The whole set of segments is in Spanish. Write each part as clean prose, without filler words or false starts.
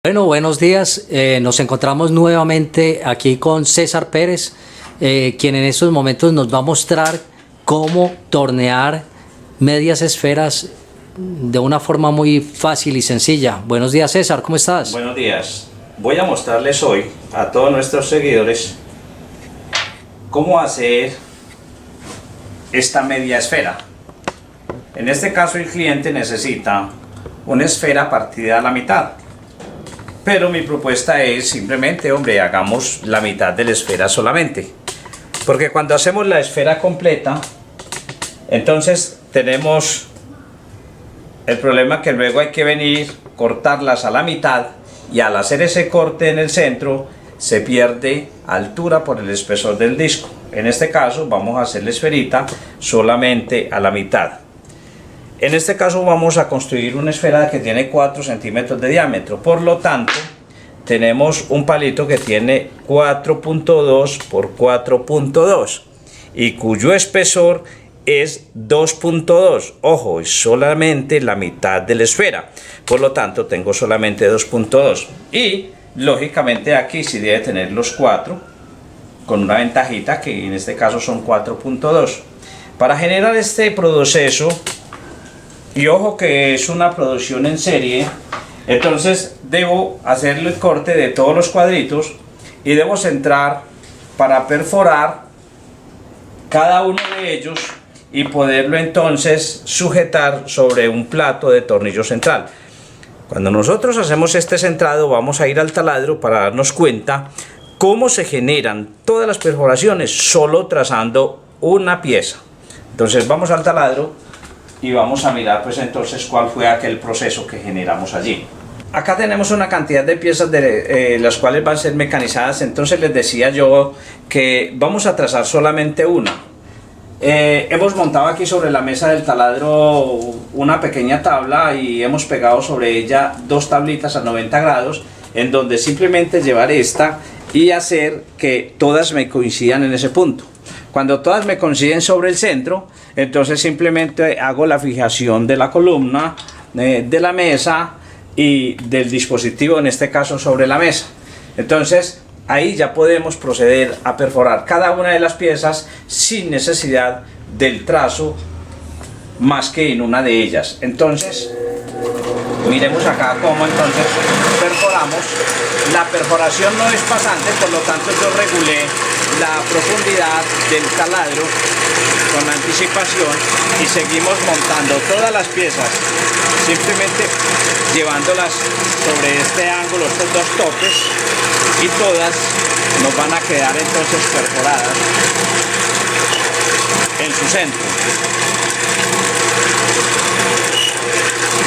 Bueno, buenos días. Nos encontramos nuevamente aquí con César Pérez, quien en estos momentos nos va a mostrar cómo tornear medias esferas de una forma muy fácil y sencilla. Buenos días, César, ¿cómo estás? Buenos días. Voy a mostrarles hoy a todos nuestros seguidores cómo hacer esta media esfera. En este caso el cliente necesita una esfera partida a la mitad. Pero mi propuesta es simplemente, hombre, hagamos la mitad de la esfera solamente. Porque cuando hacemos la esfera completa, entonces tenemos el problema que luego hay que venir, cortarlas a la mitad, y al hacer ese corte en el centro, se pierde altura por el espesor del disco. En este caso vamos a hacer la esferita solamente a la mitad. En este caso vamos a construir una esfera que tiene 4 centímetros de diámetro. Por lo tanto, tenemos un palito que tiene 4.2 por 4.2 y cuyo espesor es 2.2. Ojo, es solamente la mitad de la esfera. Por lo tanto, tengo solamente 2.2. Y, lógicamente, aquí sí debe tener los 4, con una ventajita que en este caso son 4.2. Para generar este proceso, y ojo que es una producción en serie, entonces debo hacer el corte de todos los cuadritos y debo centrar para perforar cada uno de ellos y poderlo entonces sujetar sobre un plato de tornillo central. Cuando nosotros hacemos este centrado, vamos a ir al taladro para darnos cuenta cómo se generan todas las perforaciones solo trazando una pieza. Entonces vamos al taladro y vamos a mirar pues entonces cuál fue aquel proceso que generamos allí. Acá tenemos una cantidad de piezas de las cuales van a ser mecanizadas. Entonces les decía yo que vamos a trazar solamente una. Hemos montado aquí sobre la mesa del taladro una pequeña tabla y hemos pegado sobre ella 2 tablitas a 90 grados en donde simplemente llevar esta y hacer que todas me coincidan en ese punto. Cuando todas me coinciden sobre el centro, entonces simplemente hago la fijación de la columna, de la mesa y del dispositivo, en este caso sobre la mesa. Entonces ahí ya podemos proceder a perforar cada una de las piezas sin necesidad del trazo más que en una de ellas. Entonces miremos acá cómo entonces perforamos. La perforación no es pasante, por lo tanto yo regulé la profundidad del taladro con anticipación y seguimos montando todas las piezas, simplemente llevándolas sobre este ángulo, estos 2 topes, y todas nos van a quedar entonces perforadas en su centro.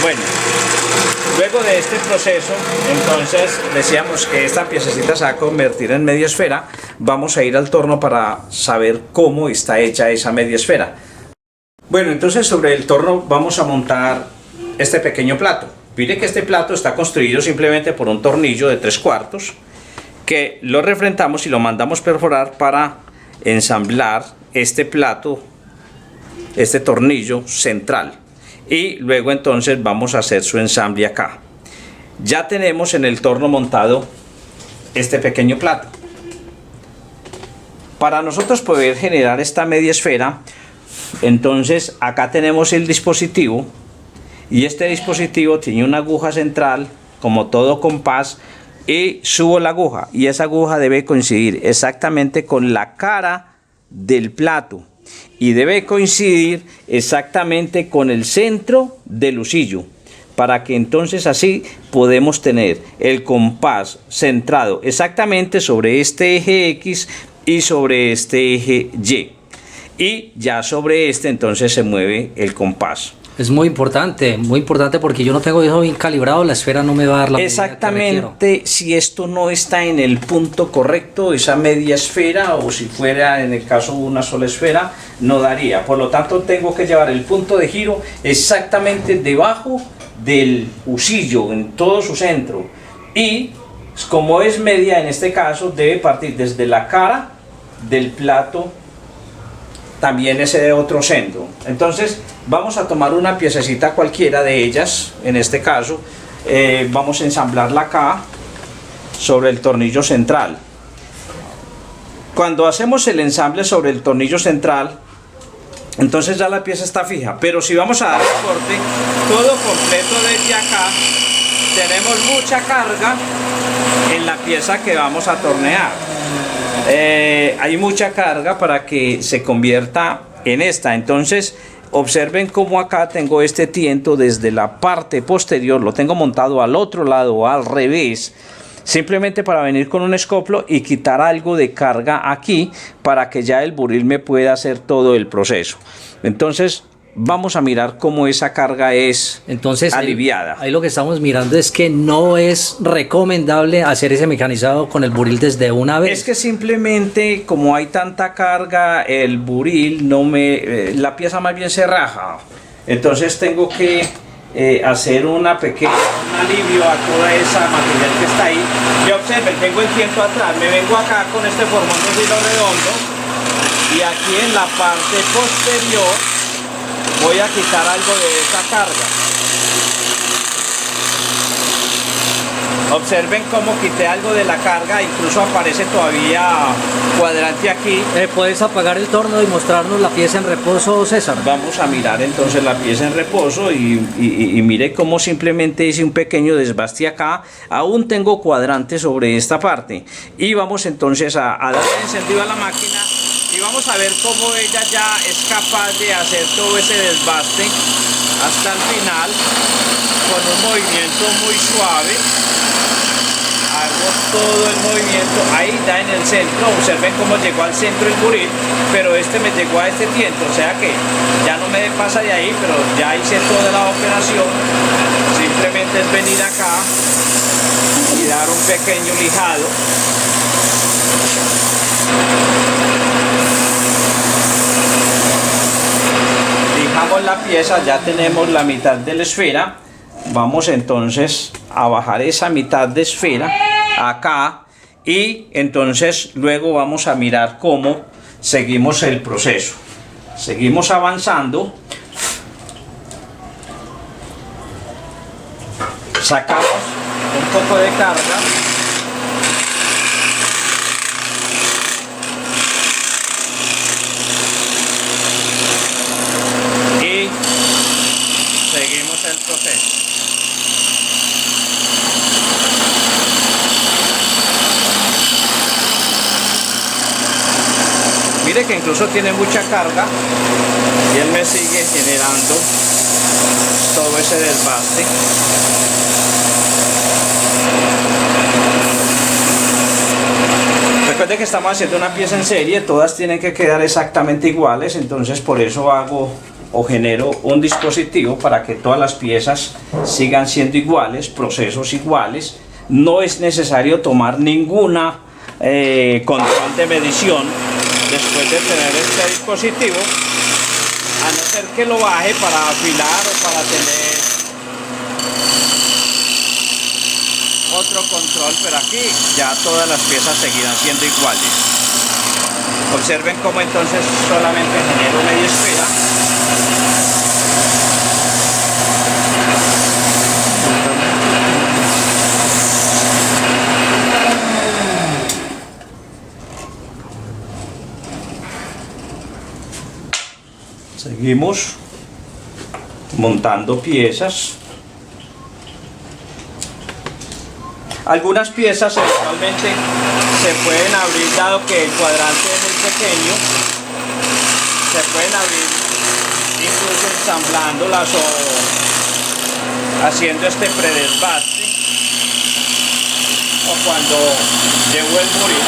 Bueno, luego de este proceso, entonces decíamos que esta piececita se va a convertir en media esfera. Vamos a ir al torno para saber cómo está hecha esa media esfera. Bueno, entonces sobre el torno vamos a montar este pequeño plato. Mire que este plato está construido simplemente por un tornillo de 3/4 que lo refrentamos y lo mandamos perforar para ensamblar este plato, este tornillo central. Y luego entonces vamos a hacer su ensamble acá. Ya tenemos en el torno montado este pequeño plato. Para nosotros poder generar esta media esfera, entonces acá tenemos el dispositivo, y este dispositivo tiene una aguja central como todo compás, y subo la aguja y esa aguja debe coincidir exactamente con la cara del plato y debe coincidir exactamente con el centro del husillo, para que entonces así podemos tener el compás centrado exactamente sobre este eje X y sobre este eje Y, y ya sobre este entonces se mueve el compás. Es muy importante porque yo no tengo eso bien calibrado, la esfera no me va a dar la medida exactamente. Si esto no está en el punto correcto, esa media esfera, o si fuera en el caso una sola esfera, no daría. Por lo tanto tengo que llevar el punto de giro exactamente debajo del husillo, en todo su centro, y como es media en este caso debe partir desde la cara del plato también ese otro centro. Entonces vamos a tomar una piececita cualquiera de ellas, en este caso, vamos a ensamblarla acá sobre el tornillo central. Cuando hacemos el ensamble sobre el tornillo central, entonces ya la pieza está fija, pero si vamos a dar el corte todo completo desde acá, tenemos mucha carga en la pieza que vamos a tornear. Hay mucha carga para que se convierta en esta. Entonces observen cómo acá tengo este tiento desde la parte posterior, lo tengo montado al otro lado, al revés, simplemente para venir con un escoplo y quitar algo de carga aquí para que ya el buril me pueda hacer todo el proceso. Entonces vamos a mirar cómo esa carga es aliviada. Ahí lo que estamos mirando es que no es recomendable hacer ese mecanizado con el buril desde una vez. Es que simplemente como hay tanta carga, el buril la pieza más bien se raja. Entonces tengo que hacer un alivio a toda esa material que está ahí. Y observen, tengo el tiento atrás, me vengo acá con este formón de filo redondo y aquí en la parte posterior voy a quitar algo de esa carga. Observen cómo quité algo de la carga, incluso aparece todavía cuadrante aquí. ¿Puedes apagar el torno y mostrarnos la pieza en reposo, César? Vamos a mirar entonces la pieza en reposo y mire cómo simplemente hice un pequeño desbaste acá. Aún tengo cuadrante sobre esta parte. Y vamos entonces a darle encendido a la máquina y vamos a ver cómo ella ya es capaz de hacer todo ese desbaste hasta el final con un movimiento muy suave. Hago todo el movimiento, ahí da en el centro, observen cómo llegó al centro el buril, pero este me llegó a este tiento, o sea que ya no me pasa de ahí, pero ya hice toda la operación. Simplemente es venir acá y dar un pequeño lijado. Lijamos la pieza, ya tenemos la mitad de la esfera. Vamos entonces a bajar esa mitad de esfera acá y entonces luego vamos a mirar cómo seguimos el proceso. Seguimos avanzando. Sacamos un poco de carga. Y seguimos el proceso. Mire que incluso tiene mucha carga y él me sigue generando todo ese desbaste. Recuerde que estamos haciendo una pieza en serie, todas tienen que quedar exactamente iguales, entonces por eso hago o genero un dispositivo para que todas las piezas sigan siendo iguales, procesos iguales. No es necesario tomar ninguna control de medición después de tener este dispositivo, a no ser que lo baje para afilar o para tener otro control, pero aquí ya todas las piezas seguirán siendo iguales. Observen cómo entonces solamente genero media esfera. Seguimos montando piezas. Algunas piezas eventualmente se pueden abrir, dado que el cuadrante es muy pequeño, se pueden abrir incluso ensamblándolas o haciendo este predesbaste, o cuando llevo el buril.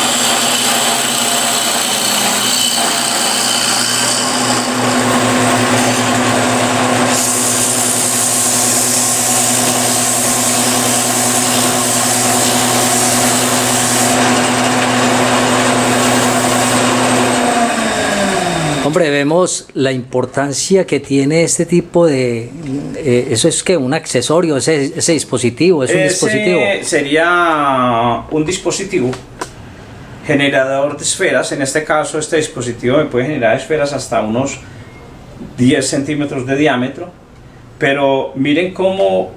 Hombre, vemos la importancia que tiene este tipo de... eso es que un accesorio, ese dispositivo, es un dispositivo. Sería un dispositivo generador de esferas. En este caso, este dispositivo me puede generar esferas hasta unos 10 centímetros de diámetro. Pero miren cómo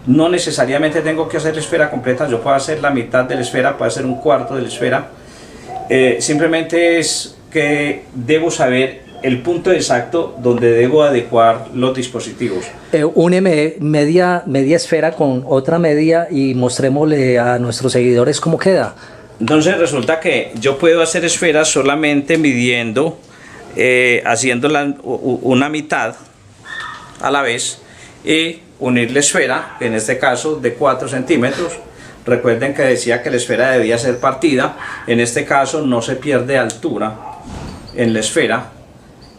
No necesariamente tengo que hacer la esfera completa, yo puedo hacer la mitad de la esfera, puedo hacer un cuarto de la esfera. Simplemente es que debo saber el punto exacto donde debo adecuar los dispositivos. Úneme media esfera con otra media y mostrémosle a nuestros seguidores cómo queda. Entonces resulta que yo puedo hacer esferas solamente midiendo, haciendo una mitad a la vez y unir la esfera, en este caso de 4 centímetros. Recuerden que decía que la esfera debía ser partida, en este caso no se pierde altura en la esfera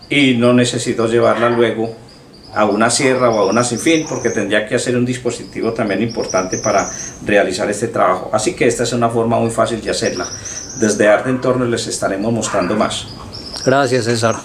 y no necesito llevarla luego a una sierra o a una sinfín, porque tendría que hacer un dispositivo también importante para realizar este trabajo. Así que esta es una forma muy fácil de hacerla. Desde Arte Entornos les estaremos mostrando más. Gracias, César.